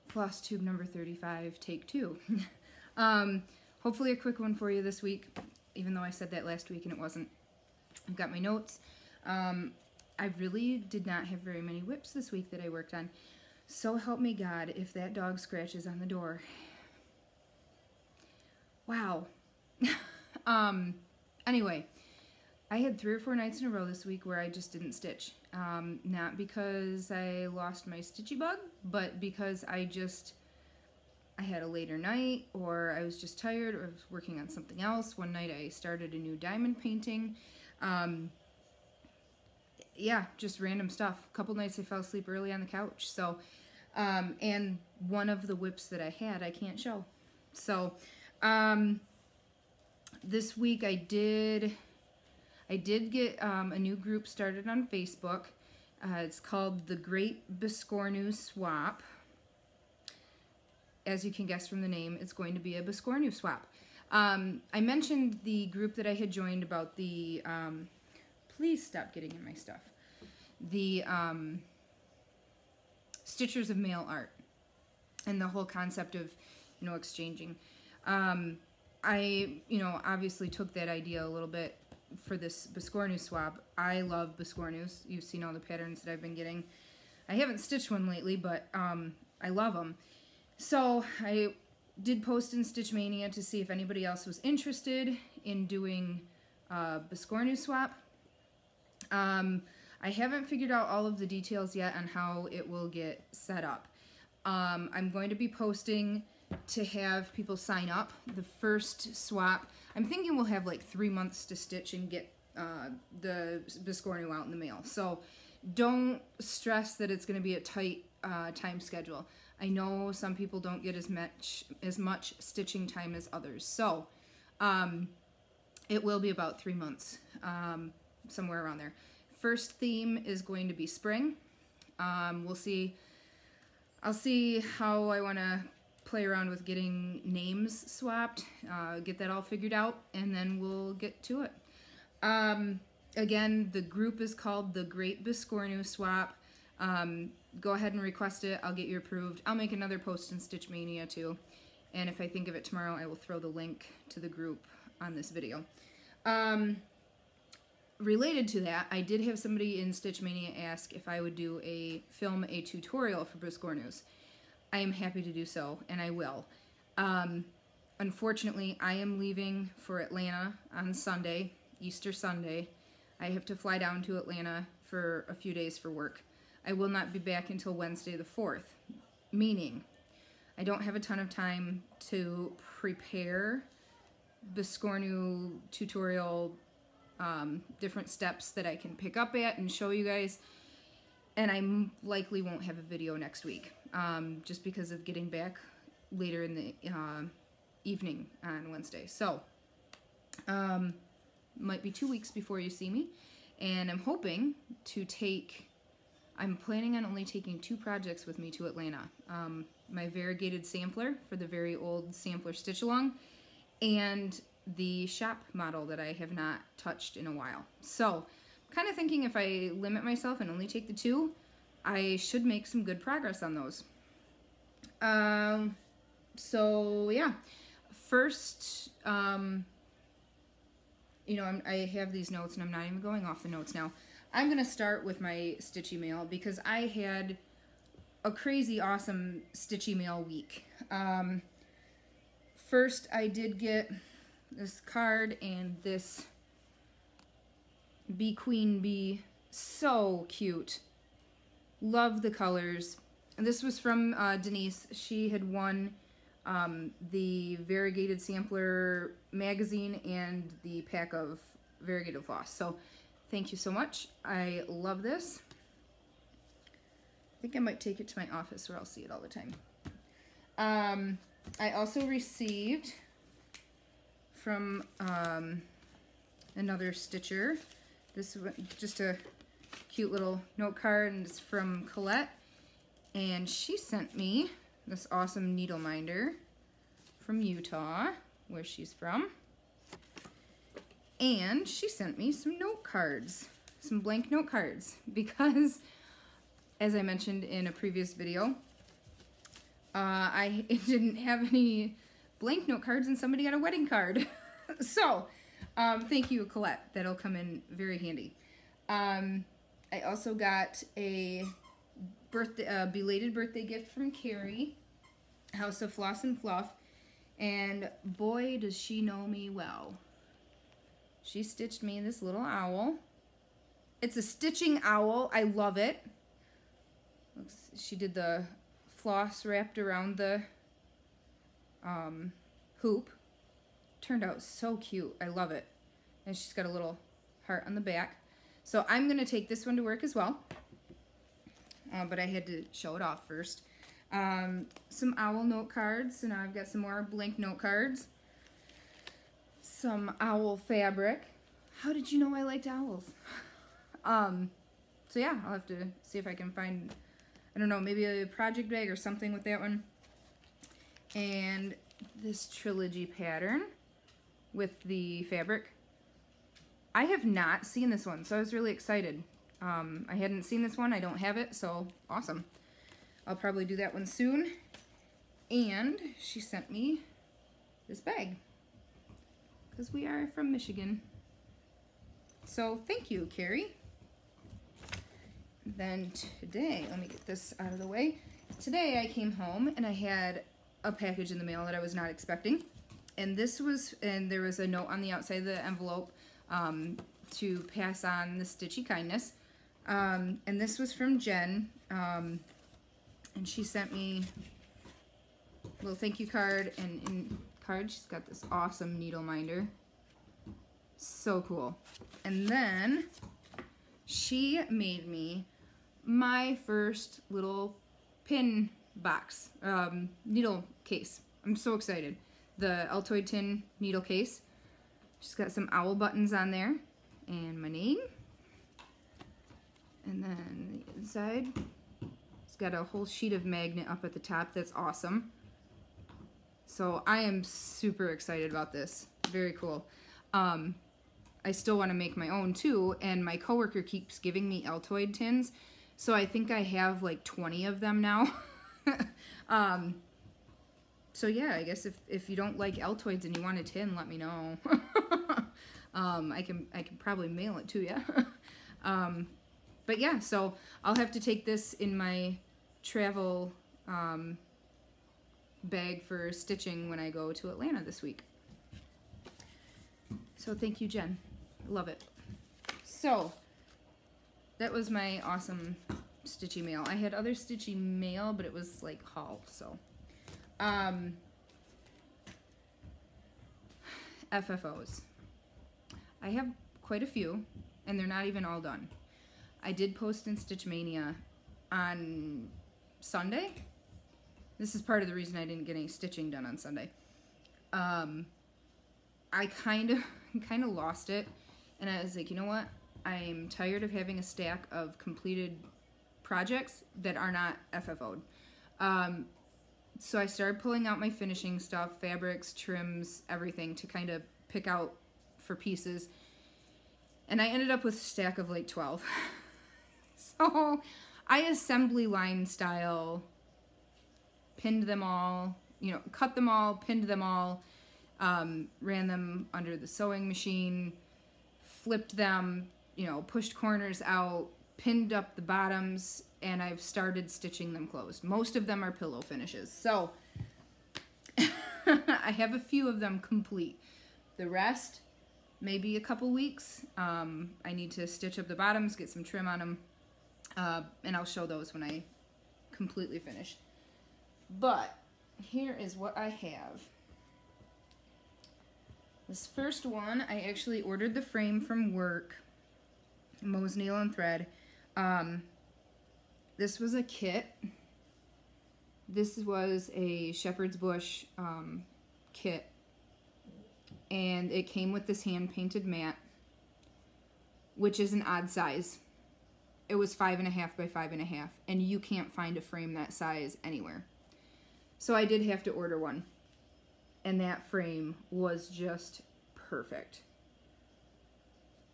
Flosstube number 35, take 2. Hopefully a quick one for you this week, even though I said that last week and it wasn't. I've got my notes. I really did not have very many whips this week that I worked on. So help me God if that dog scratches on the door. Wow. Anyway, I had 3 or 4 nights in a row this week where I just didn't stitch. Not because I lost my stitchy bug, but because I had a later night, or I was just tired, or I was working on something else. One night I started a new diamond painting. Yeah, just random stuff. A couple nights I fell asleep early on the couch. So, and one of the whips that I had, I can't show. So, this week I did get a new group started on Facebook. It's called the Great Biscornu Swap. As you can guess from the name, it's going to be a Biscornu swap. I mentioned the group that I had joined about the, please stop getting in my stuff, the Stitchers of Mail Art, and the whole concept of, exchanging. I, obviously took that idea a little bit for this Biscornu swap. I love Biscornus. You've seen all the patterns that I've been getting. I haven't stitched one lately, but I love them. So I did post in Stitch Mania to see if anybody else was interested in doing Biscornu swap. I haven't figured out all of the details yet on how it will get set up. I'm going to be posting to have people sign up. The first swap, I'm thinking we'll have like 3 months to stitch and get the Biscornu out in the mail. So don't stress that it's going to be a tight time schedule. I know some people don't get as much stitching time as others. So it will be about 3 months, somewhere around there. First theme is going to be spring. We'll see. I'll see how I want to play around with getting names swapped, get that all figured out, and then we'll get to it. Again, the group is called the Great Biscornu Swap. Go ahead and request it. I'll get you approved. I'll make another post in Stitch Mania too. And if I think of it tomorrow, I will throw the link to the group on this video. Related to that, I did have somebody in Stitch Mania ask if I would film a tutorial for Biscornus. I am happy to do so, and I will. Unfortunately, I am leaving for Atlanta on Sunday, Easter Sunday. I have to fly down to Atlanta for a few days for work. I will not be back until Wednesday the 4th, meaning I don't have a ton of time to prepare Biscornu tutorial, different steps that I can pick up at and show you guys, and I likely won't have a video next week, just because of getting back later in the evening on Wednesday. So, might be 2 weeks before you see me, and I'm hoping to I'm planning on only taking 2 projects with me to Atlanta. My variegated sampler for the very old sampler stitch along, and the shop model that I have not touched in a while. So, I'm kind of thinking if I limit myself and only take the 2, I should make some good progress on those. So yeah, first, I have these notes and I'm not even going off the notes now. I'm going to start with my stitchy mail because I had a crazy awesome stitchy mail week. First, I did get this card and this Bee Queen Bee. So cute. Love the colors. And this was from Denise. She had won the Variegated Sampler magazine and the pack of variegated floss. So thank you so much. I love this. I think I might take it to my office where I'll see it all the time. I also received from another stitcher. This was just a cute little note card, and it's from Colette. And she sent me this awesome needle minder from Utah, where she's from. And she sent me some note cards, some blank note cards, because, as I mentioned in a previous video, I didn't have any blank note cards and somebody got a wedding card. So, thank you, Colette. That'll come in very handy. I also got a belated birthday gift from Kerry, House of Floss and Fluff, and boy, does she know me well. She stitched me this little owl. It's a stitching owl. I love it. She did the floss wrapped around the hoop. Turned out so cute. I love it. And she's got a little heart on the back. So I'm going to take this one to work as well. But I had to show it off first. Some owl note cards. And now I've got some more blank note cards. Some owl fabric. How did you know I liked owls? So yeah, I'll have to see if I can find, I don't know, maybe a project bag or something with that one. And this trilogy pattern with the fabric. I have not seen this one, so I was really excited. I hadn't seen this one. I don't have it, so awesome. I'll probably do that one soon. And she sent me this bag because we are from Michigan. So thank you, Kerry. Then today, let me get this out of the way. Today I came home and I had a package in the mail that I was not expecting. And this was, and there was a note on the outside of the envelope to pass on the stitchy kindness. And this was from Jen. And she sent me a little thank you card, and in card she's got this awesome needle minder. So cool. And then she made me my first little pin box, needle case. I'm so excited. The Altoid tin needle case. She's got some owl buttons on there and my name. And then the inside, it's got a whole sheet of magnet up at the top. That's awesome. So I am super excited about this. Very cool. I still want to make my own too, and my coworker keeps giving me Altoid tins, so I think I have like 20 of them now. So yeah, I guess if you don't like Altoids and you want a tin, let me know. I can probably mail it to you. But yeah, so I'll have to take this in my travel bag for stitching when I go to Atlanta this week. So thank you, Jen. I love it. So that was my awesome stitchy mail. I had other stitchy mail, but it was like haul, so. FFOs. I have quite a few, and they're not even all done. I did post in Stitch Mania on Sunday. This is part of the reason I didn't get any stitching done on Sunday. I kind of lost it, and I was like, you know what? I'm tired of having a stack of completed projects that are not FFO'd. So I started pulling out my finishing stuff, fabrics, trims, everything to kind of pick out for pieces. And I ended up with a stack of like 12. So I assembly line style pinned them all, you know, cut them all, pinned them all, ran them under the sewing machine, flipped them, you know, pushed corners out, pinned up the bottoms, and I've started stitching them closed. Most of them are pillow finishes. So I have a few of them complete. The rest, maybe a couple weeks. I need to stitch up the bottoms, get some trim on them, and I'll show those when I completely finish. But here is what I have. This first one, I actually ordered the frame from work. Mo's Nail and Thread. This was a kit. This was a Shepherd's Bush kit. And it came with this hand-painted mat, which is an odd size. It was 5.5 by 5.5, and you can't find a frame that size anywhere. So I did have to order one. And that frame was just perfect.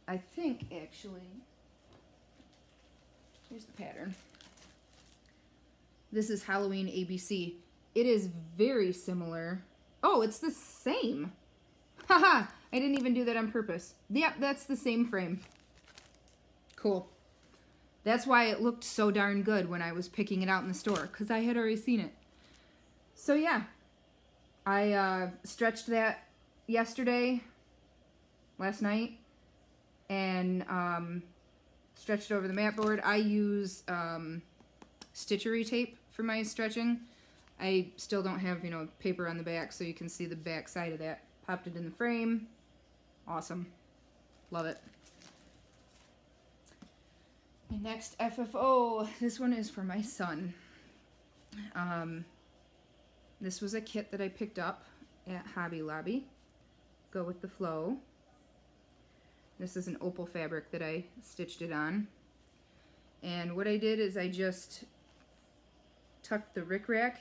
I think, actually, here's the pattern. This is Halloween ABC. it is very similar. Oh, it's the same. Haha, I didn't even do that on purpose. Yep, that's the same frame. Cool. That's why it looked so darn good when I was picking it out in the store, because I had already seen it. So yeah, I stretched that last night, and stretched it over the mat board. I use stitchery tape for my stretching. I still don't have, you know, paper on the back, so you can see the back side of that. Popped it in the frame. Awesome. Love it. My next FFO, this one is for my son. This was a kit that I picked up at Hobby Lobby. Go with the flow. This is an opal fabric that I stitched it on. And what I did is I just tucked the rickrack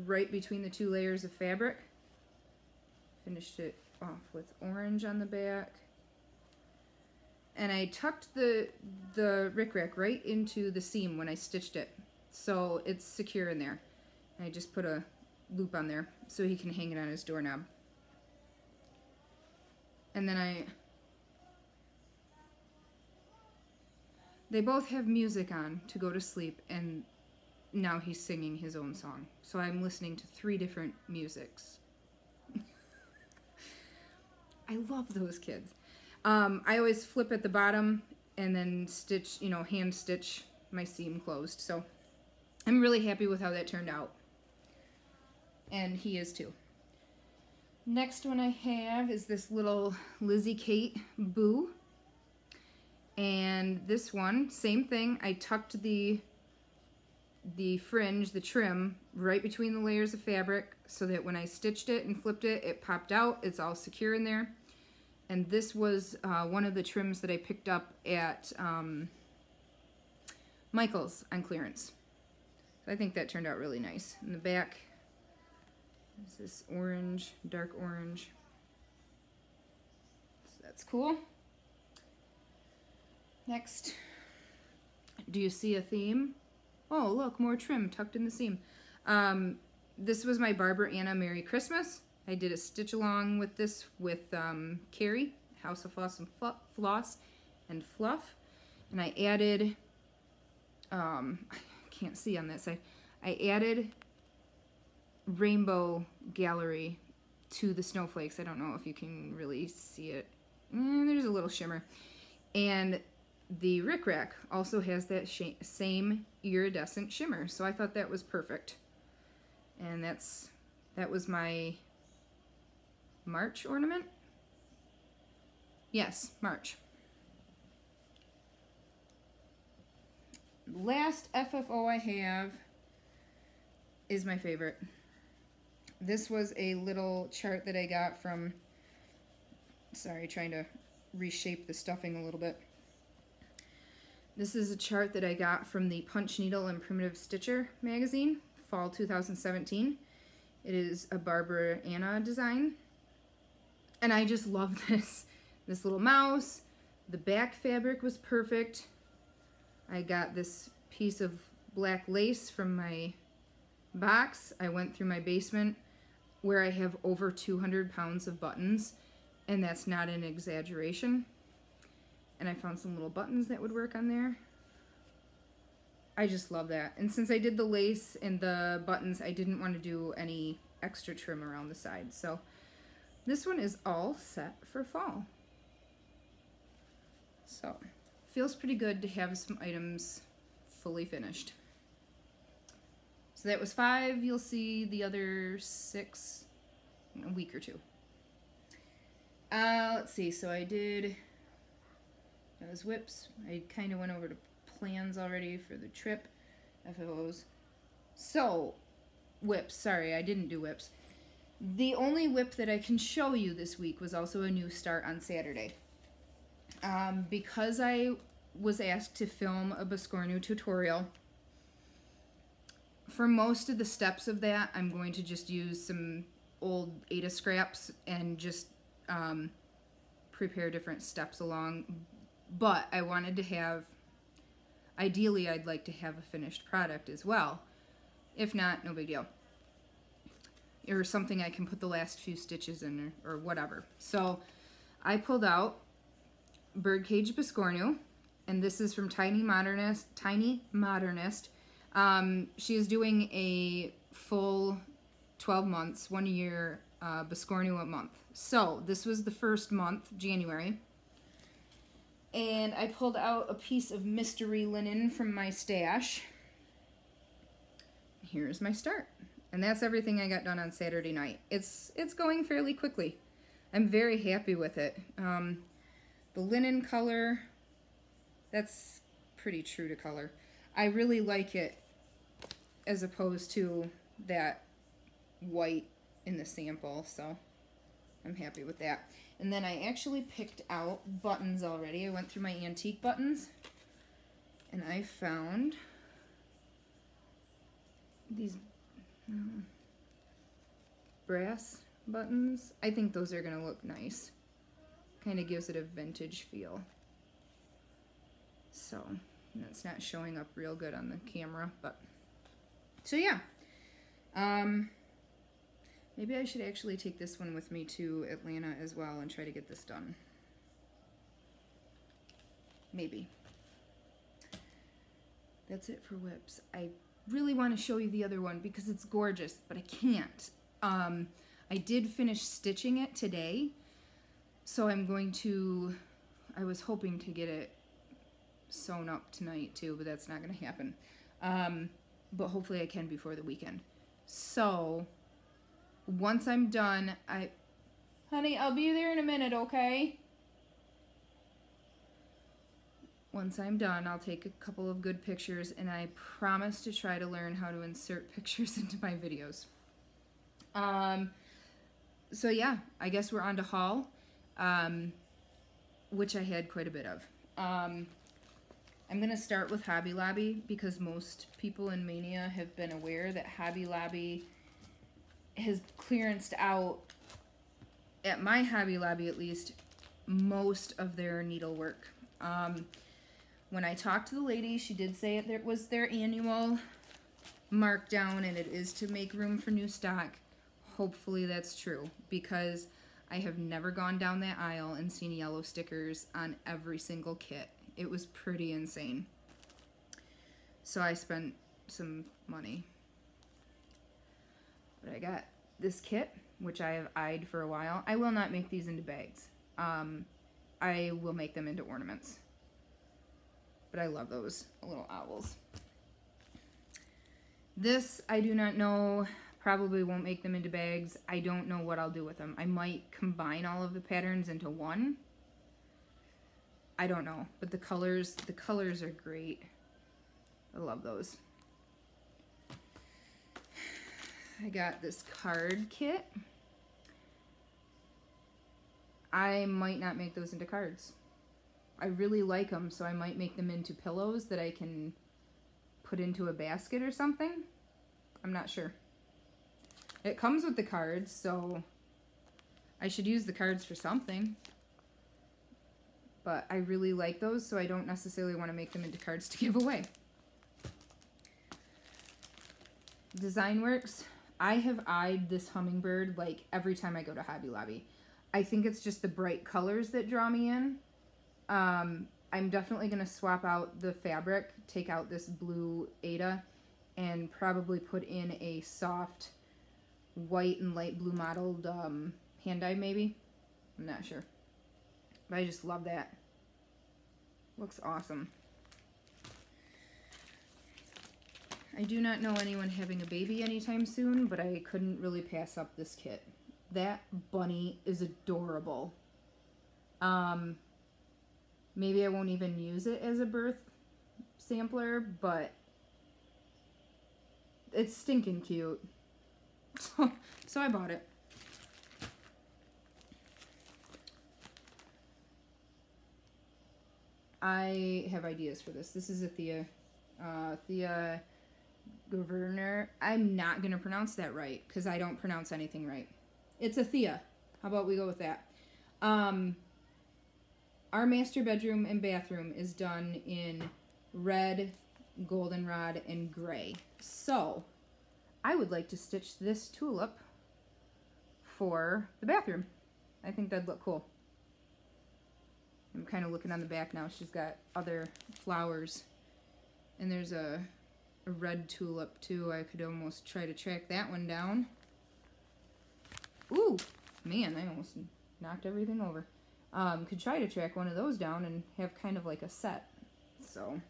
right between the two layers of fabric. Finished it off with orange on the back. And I tucked the rickrack right into the seam when I stitched it, so it's secure in there. And I just put a loop on there so he can hang it on his doorknob. And then they both have music on to go to sleep, and now he's singing his own song. So I'm listening to 3 different musics. I love those kids. I always flip at the bottom and then stitch, you know, hand stitch my seam closed. So I'm really happy with how that turned out. And he is too. Next one I have is this little Lizzie Kate Boo. And this one, same thing. I tucked the fringe, the trim, right between the layers of fabric so that when I stitched it and flipped it, it popped out. It's all secure in there. And this was one of the trims that I picked up at Michael's on clearance. So I think that turned out really nice. In the back is this orange, dark orange. So that's cool. Next, do you see a theme? Oh, look, more trim tucked in the seam. This was my Barbara Anna Merry Christmas. I did a stitch along with this with Kerry, House of Floss and Fluff. And I added, I can't see on that side, I added Rainbow Gallery to the snowflakes. I don't know if you can really see it. There's a little shimmer. And the rickrack also has that same iridescent shimmer. So I thought that was perfect. And that was my March ornament? Yes, March. Last FFO I have is my favorite. This was a little chart that I got from, sorry, trying to reshape the stuffing a little bit. This is a chart that I got from the Punch Needle and Primitive Stitcher magazine, fall 2017. It is a Barbara Anna design. And I just love this little mouse. The back fabric was perfect. I got this piece of black lace from my box. I went through my basement where I have over 200 pounds of buttons, and that's not an exaggeration. And I found some little buttons that would work on there. I just love that. And since I did the lace and the buttons, I didn't want to do any extra trim around the side. So this one is all set for fall. So, feels pretty good to have some items fully finished. So that was 5. You'll see the other 6 in a week or 2. Let's see. So I did those whips. I kind of went over to plans already for the trip. FOs. So, whips. Sorry, I didn't do whips. The only whip that I can show you this week was also a new start on Saturday. Because I was asked to film a Biscornu tutorial, for most of the steps of that, I'm going to just use some old Ada scraps and just prepare different steps along. But I wanted to have, ideally I'd like to have a finished product as well. If not, no big deal. or something I can put the last few stitches in or whatever. So I pulled out Birdcage Biscornu, and this is from Tiny Modernist. She is doing a full 12 months, 1 year Biscornu a month. So this was the first month, January. And I pulled out a piece of mystery linen from my stash. Here's my start. And that's everything I got done on Saturday night. It's going fairly quickly. I'm very happy with it. The linen color, that's pretty true to color. I really like it as opposed to that white in the sample, so I'm happy with that. And then I actually picked out buttons already. I went through my antique buttons and I found these brass buttons. I think those are gonna look nice. Kind of gives it a vintage feel. So that's not showing up real good on the camera, but so yeah. Maybe I should actually take this one with me to Atlanta as well and try to get this done. Maybe. That's it for whips. I really want to show you the other one because it's gorgeous, but I can't. I did finish stitching it today, so I'm going to, I was hoping to get it sewn up tonight too, but that's not going to happen. But hopefully I can before the weekend. So once I'm done, honey, I'll be there in a minute, okay? Once I'm done, I'll take a couple of good pictures, and I promise to try to learn how to insert pictures into my videos. So yeah, I guess we're on to haul, which I had quite a bit of. I'm going to start with Hobby Lobby because most people in Mania have been aware that Hobby Lobby has clearanced out, at my Hobby Lobby at least, most of their needlework. When I talked to the lady, she did say it was their annual markdown and it is to make room for new stock. Hopefully that's true, because I have never gone down that aisle and seen yellow stickers on every single kit. It was pretty insane. So I spent some money. But I got this kit, which I have eyed for a while. I will not make these into bags. I will make them into ornaments. But I love those little owls. This, I do not know. Probably won't make them into bags. I don't know what I'll do with them. I might combine all of the patterns into one. I don't know. But the colors are great. I love those. I got this card kit. I might not make those into cards. I really like them, so I might make them into pillows that I can put into a basket or something. I'm not sure. It comes with the cards, so I should use the cards for something. But I really like those, so I don't necessarily want to make them into cards to give away. Designworks. I have eyed this hummingbird like every time I go to Hobby Lobby. I think it's just the bright colors that draw me in. I'm definitely going to swap out the fabric, take out this blue Ada, and probably put in a soft white and light blue mottled hand-dye maybe. I'm not sure. But I just love that. Looks awesome. I do not know anyone having a baby anytime soon, but I couldn't really pass up this kit. That bunny is adorable. Maybe I won't even use it as a birth sampler, but it's stinking cute. So I bought it. I have ideas for this. This is a Thea Governor. I'm not going to pronounce that right because I don't pronounce anything right. It's a Thea. How about we go with that? Our master bedroom and bathroom is done in red, goldenrod, and gray. So I would like to stitch this tulip for the bathroom. I think that'd look cool. I'm kind of looking on the back now. She's got other flowers. And there's a red tulip too. I could almost try to track that one down. Ooh, man, I almost knocked everything over. Could try to track one of those down and have kind of like a set. So,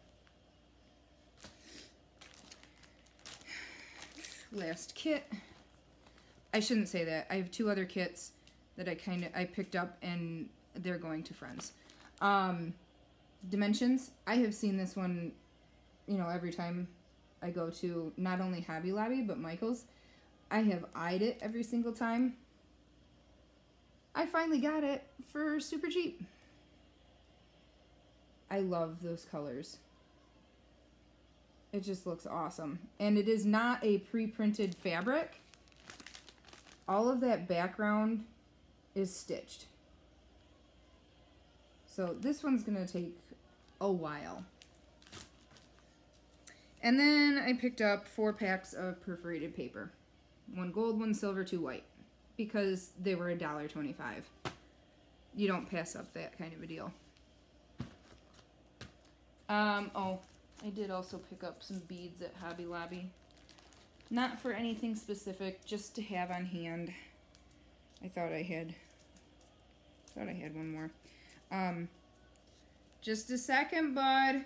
last kit. I shouldn't say that. I have 2 other kits that I picked up and they're going to friends. Dimensions. I have seen this one, you know, every time I go to not only Hobby Lobby but Michael's. I have eyed it every single time. I finally got it for super cheap. I love those colors. It just looks awesome. And it is not a pre-printed fabric. All of that background is stitched. So this one's going to take a while. And then I picked up 4 packs of perforated paper. 1 gold, 1 silver, 2 white. Because they were $1.25. You don't pass up that kind of a deal. Oh, I did also pick up some beads at Hobby Lobby. Not for anything specific, just to have on hand. I thought I had one more. Just a second, bud.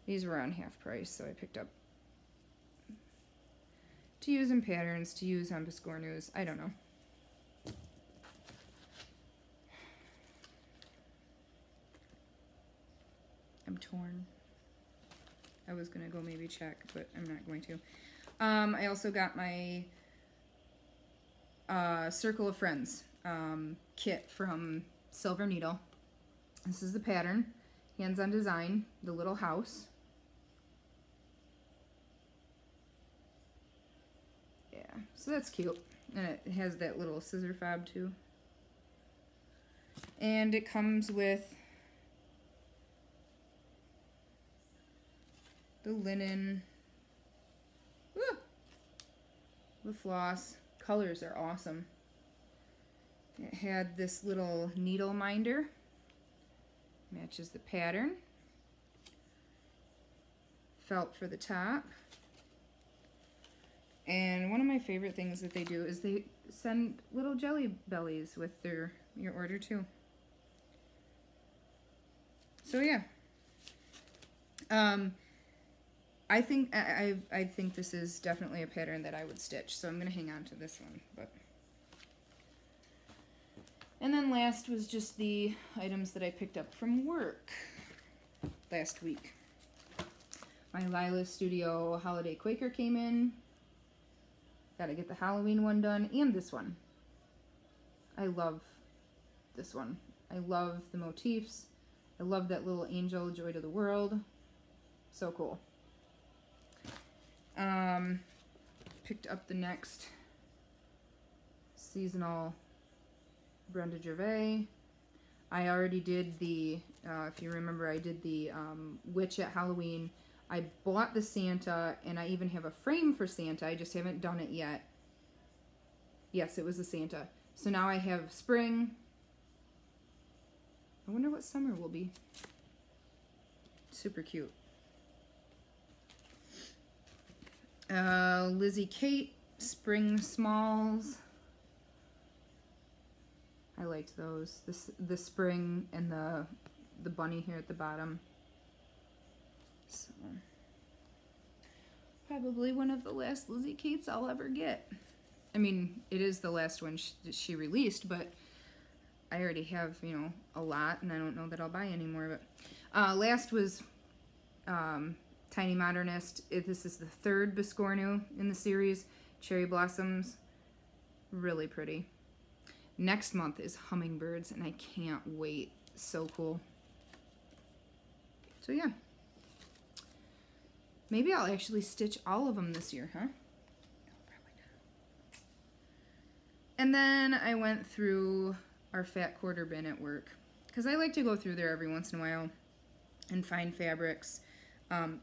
These were on half price, so I picked up to use in patterns, to use on Biscornus. I don't know. I'm torn. I was gonna go maybe check, but I'm not going to. I also got my Circle of Friends kit from Silver Needle. This is the pattern, hands-on design, the little house. Yeah, so that's cute. And it has that little scissor fob too. And it comes with the linen, the floss. Colors are awesome. It had this little needle minder. Matches the pattern. Felt for the top. And one of my favorite things that they do is they send little jelly bellies with your order too. So yeah. I think this is definitely a pattern that I would stitch, so I'm gonna hang on to this one. And then last was just the items that I picked up from work last week. My Lila Studio Holiday Quaker came in. Gotta get the Halloween one done, and this one. I love this one. I love the motifs. I love that little angel, Joy to the World. So cool. Picked up the next seasonal Brenda Gervais. I already did the, if you remember, I did the witch at Halloween. I bought the Santa, and I even have a frame for Santa. I just haven't done it yet. Yes, it was the Santa. So now I have spring. I wonder what summer will be. Super cute. Lizzie Kate, Spring Smalls. I liked those. The spring and the bunny here at the bottom. So, probably one of the last Lizzie Kates I'll ever get. I mean, it is the last one she released, but I already have, you know, a lot, and I don't know that I'll buy anymore. But last was Tiny Modernist. This is the 3rd Biscornu in the series. Cherry Blossoms. Really pretty. Next month is Hummingbirds, and I can't wait. So cool. So yeah. Maybe I'll actually stitch all of them this year, huh? No, probably not. And then I went through our fat quarter bin at work, because I like to go through there every once in a while and find fabrics, that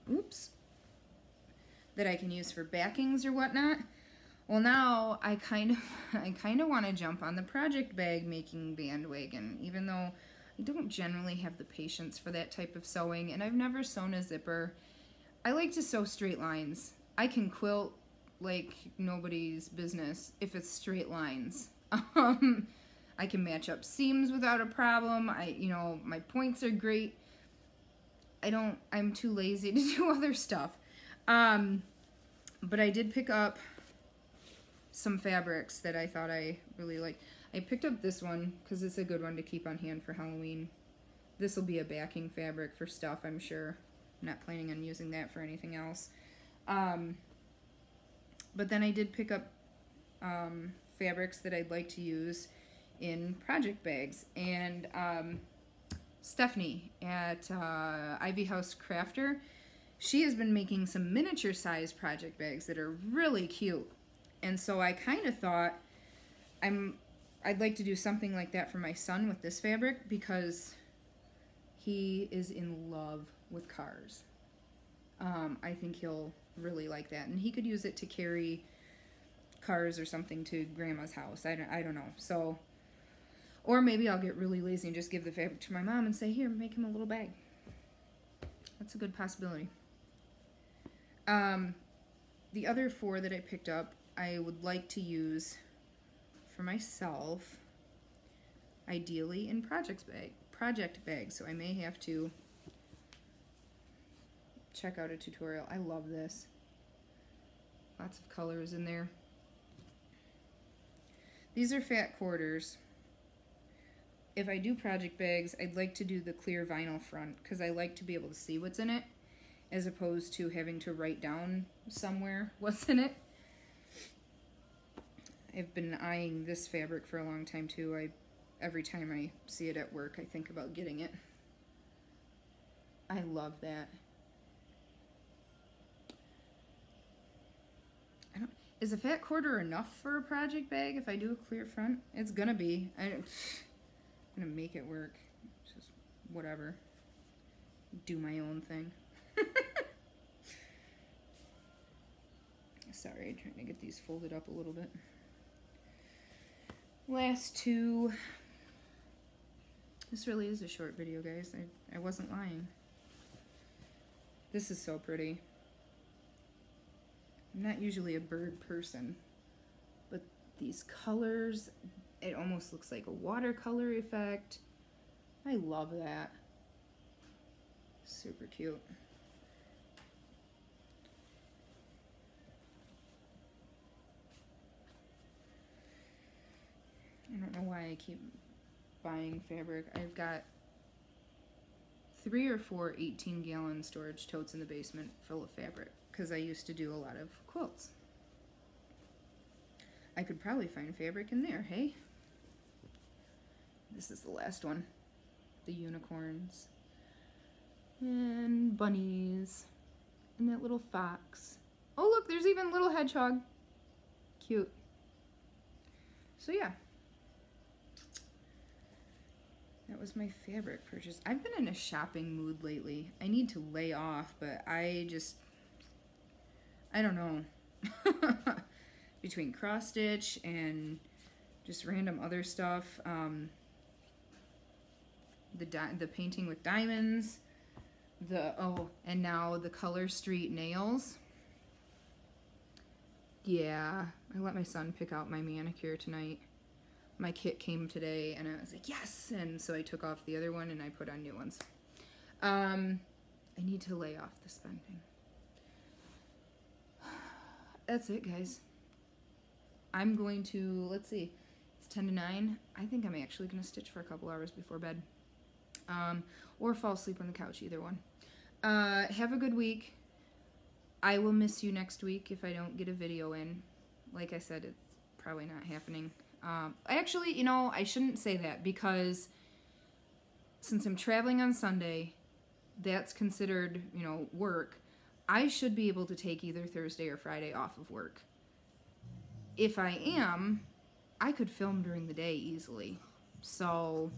I can use for backings or whatnot. Well, now I kind of want to jump on the project bag making bandwagon, even though I don't generally have the patience for that type of sewing, and I've never sewn a zipper. I like to sew straight lines. I can quilt like nobody's business if it's straight lines. I can match up seams without a problem. My points are great. I'm too lazy to do other stuff. But I did pick up some fabrics that I thought I really liked. I picked up this one because it's a good one to keep on hand for Halloween. This will be a backing fabric for stuff, I'm sure. I'm not planning on using that for anything else. But then I did pick up fabrics that I'd like to use in project bags. And Stephanie at Ivy House Crafter, she has been making some miniature size project bags that are really cute. And so I kind of thought I'd like to do something like that for my son with this fabric because he is in love with cars. I think he'll really like that, and he could use it to carry cars or something to Grandma's house. I don't know. So, or maybe I'll get really lazy and just give the fabric to my mom and say, here, make him a little bag. That's a good possibility. The other 4 that I picked up, I would like to use for myself, ideally in project bags. So I may have to check out a tutorial. I love this. Lots of colors in there. These are fat quarters. If I do project bags, I'd like to do the clear vinyl front because I like to be able to see what's in it as opposed to having to write down somewhere what's in it. I've been eyeing this fabric for a long time too. Every time I see it at work, I think about getting it. I love that. Is a fat quarter enough for a project bag if I do a clear front? It's gonna be. I'm gonna make it work. Just whatever. Do my own thing. Sorry, trying to get these folded up a little bit. Last 2. This really is a short video, guys. I wasn't lying. This is so pretty. I'm not usually a bird person, but these colors, it almost looks like a watercolor effect. I love that. Super cute. I don't know why I keep buying fabric. I've got 3 or 4 18-gallon storage totes in the basement full of fabric because I used to do a lot of quilts. I could probably find fabric in there, hey? This is the last one. The unicorns. And bunnies. And that little fox. Oh look, there's even a little hedgehog. Cute. So yeah. That was my fabric purchase. I've been in a shopping mood lately. I need to lay off, but I don't know. Between cross stitch and just random other stuff, the painting with diamonds, and now the Color Street nails. Yeah, I let my son pick out my manicure tonight. My kit came today and I was like, yes! And so I took off the other one and I put on new ones. I need to lay off the spending. That's it, guys. I'm going to, let's see, it's 10 to 9. I think I'm actually going to stitch for a couple hours before bed. Or fall asleep on the couch, either one. Have a good week. I will miss you next week if I don't get a video in. Like I said, it's probably not happening. Actually, you know, I shouldn't say that because since I'm traveling on Sunday, that's considered, you know, work. I should be able to take either Thursday or Friday off of work. If I am, I could film during the day easily. So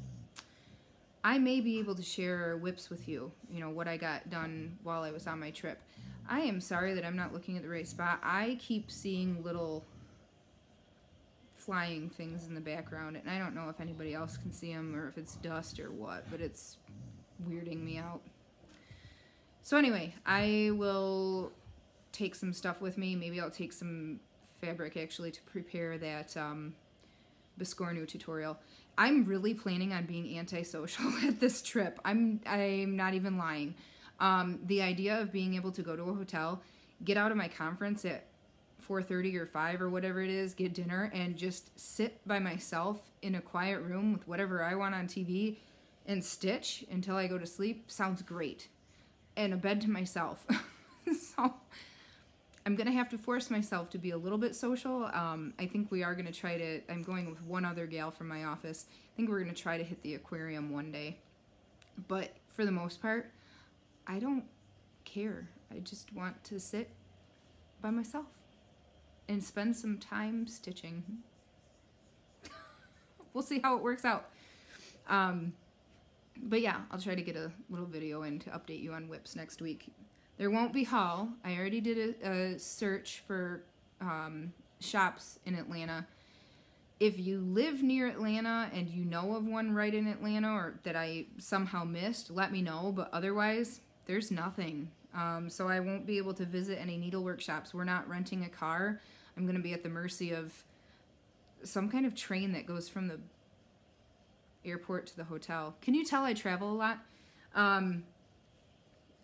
I may be able to share whips with you, you know, what I got done while I was on my trip. I am sorry that I'm not looking at the right spot. I keep seeing little flying things in the background, and I don't know if anybody else can see them or if it's dust or what, but it's weirding me out. So anyway, I will take some stuff with me. Maybe I'll take some fabric actually to prepare that Biscornu tutorial. I'm really planning on being antisocial at this trip. I'm not even lying. The idea of being able to go to a hotel, get out of my conference at 4:30 or 5 or whatever it is, get dinner, and just sit by myself in a quiet room with whatever I want on TV and stitch until I go to sleep sounds great. And a bed to myself. So I'm going to have to force myself to be a little bit social. I think we are going to try to, I'm going with one other gal from my office. I think we're going to try to hit the aquarium one day. But for the most part, I don't care. I just want to sit by myself and spend some time stitching. We'll see how it works out. But yeah, I'll try to get a little video in to update you on whips next week. There won't be haul. I already did a search for shops in Atlanta. If you live near Atlanta and you know of one right in Atlanta or that I somehow missed, let me know. But otherwise, there's nothing. So I won't be able to visit any needlework shops. We're not renting a car. I'm going to be at the mercy of some kind of train that goes from the airport to the hotel. Can you tell I travel a lot?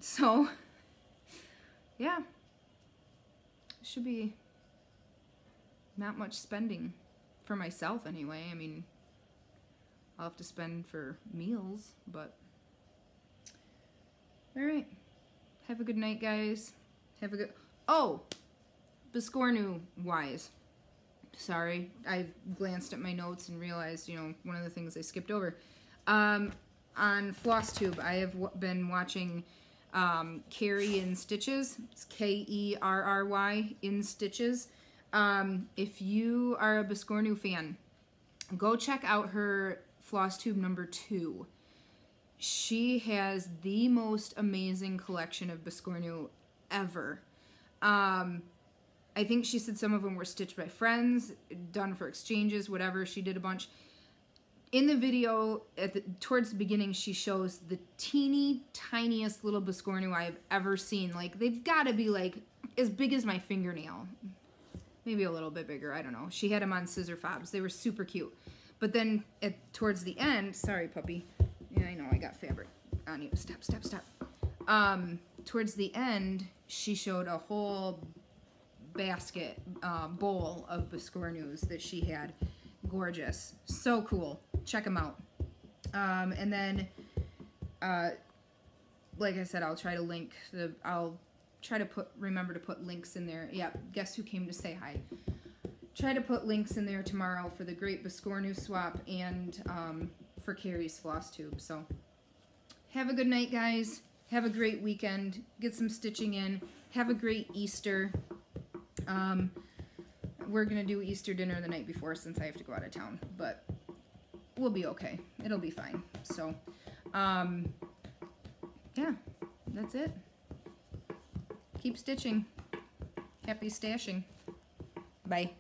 So, yeah. Should be not much spending for myself anyway. I mean, I'll have to spend for meals, but alright. Have a good night, guys. Have a good... Oh! Biscornu wise. Sorry, I glanced at my notes and realized, you know, one of the things I skipped over. On Flosstube, I have been watching Kerry in Stitches. It's Kerry in Stitches. If you are a Biscornu fan, go check out her Flosstube number 2. She has the most amazing collection of Biscornu ever. I think she said some of them were stitched by friends, done for exchanges, whatever. She did a bunch. In the video, towards the beginning, she shows the teeny tiniest little Biscornu I have ever seen. Like, they've got to be, like, as big as my fingernail. Maybe a little bit bigger, I don't know. She had them on scissor fobs. They were super cute. But then, towards the end, sorry, puppy. Yeah, I know, I got fabric on you. Stop, stop, stop. Towards the end, she showed a whole basket, bowl of Biscornus that she had. Gorgeous. So cool. Check them out. And then, like I said, I'll try to link I'll try to remember to put links in there. Yeah, guess who came to say hi? Try to put links in there tomorrow for the great Biscornu Swap and, for Kerry's Flosstube. So, have a good night, guys. Have a great weekend. Get some stitching in. Have a great Easter. We're going to do Easter dinner the night before since I have to go out of town, but we'll be okay. It'll be fine. So, yeah, that's it. Keep stitching. Happy stashing. Bye.